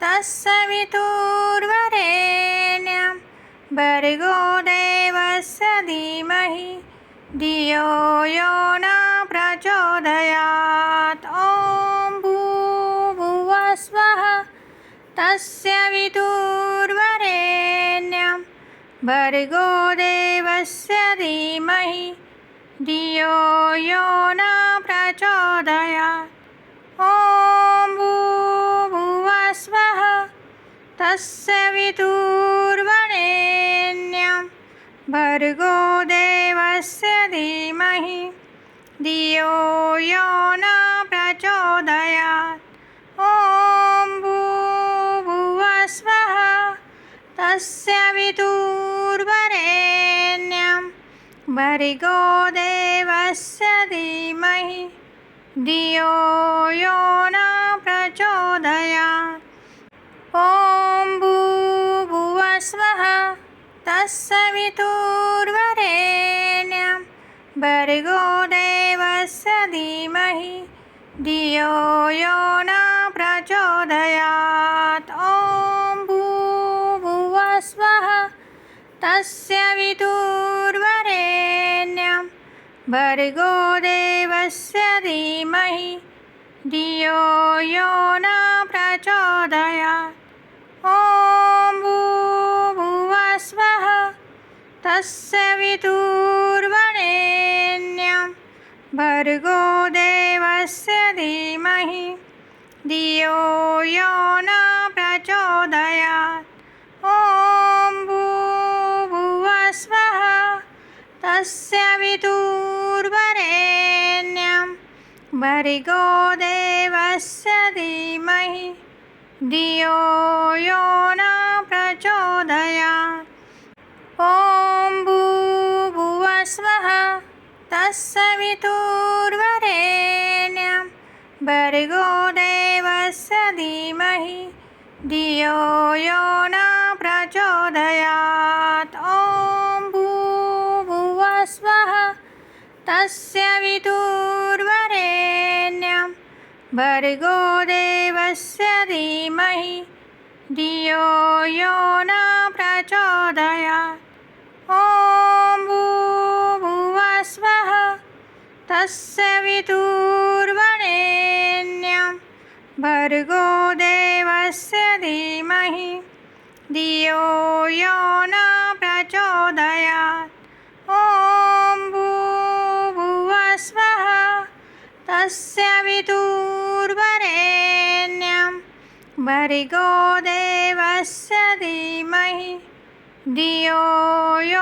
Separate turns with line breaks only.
तत्सवितुर्वरेण्यं भर्गो देवस्य धीमहि धियो यो न प्रचोदयात्। ॐ भूर्भुवः स्वः तत्सवितुर्वरेण्यं भर्गो देवस्य धीमहि धियो यो न प्रचोदयात्। ॐ भूर्भुवः स्वः तत्सवितुर्वरेण्यं भर्गो देवस्य धीमहि धियो यो न प्रचोदयात्। ॐ भूर्भुवः स्वः तत्सवितुर्वरेण्यं भर्गो देवस्य धीमहि धियो यो न प्रचोदयात्। ॐ भूर्भुवः स्वः तत्सवितुर्वरेण्यं भर्गो देवस्य धीमहि धियो यो न प्रचोदयात्। ॐ भूर्भुवः स्वः तत्सवितुर्वरेण्यं भर्गो देवस्य धीमहि धियो यो न प्रचोदयात्। ॐ भूर्भुवः स्वः तत्सवितुर्वरेण्यं भर्गो देवस्य धीमहि धियो यो न प्रचोदयात्। ॐ भूर्भुवः स्वः तत्सवितुर्वरेण्यं भर्गो देवस्य धीमहि धियो यो न प्रचोदयात्। ॐ भूर्भुवः स्वः तत्सवितुर्वरेण्यं भर्गो देवस्य धीमहि धियो यो न प्रचोदयात्। ॐ भूर्भुवः स्वः तत्सवितुर्वरेण्यं भर्गो देवस्य धीमहि धियो यो न प्रचोदयात्। ॐ भूर्भुवः स्वः तत्सवितुर्वरेण्यं भर्गो देवस्य धीमहि धियो यो न प्रचोदयात्। ॐ भूर्भुवः स्वः तत्सवितुर्वरेण्यं भर्गो देवस्य धीमहि धियो यो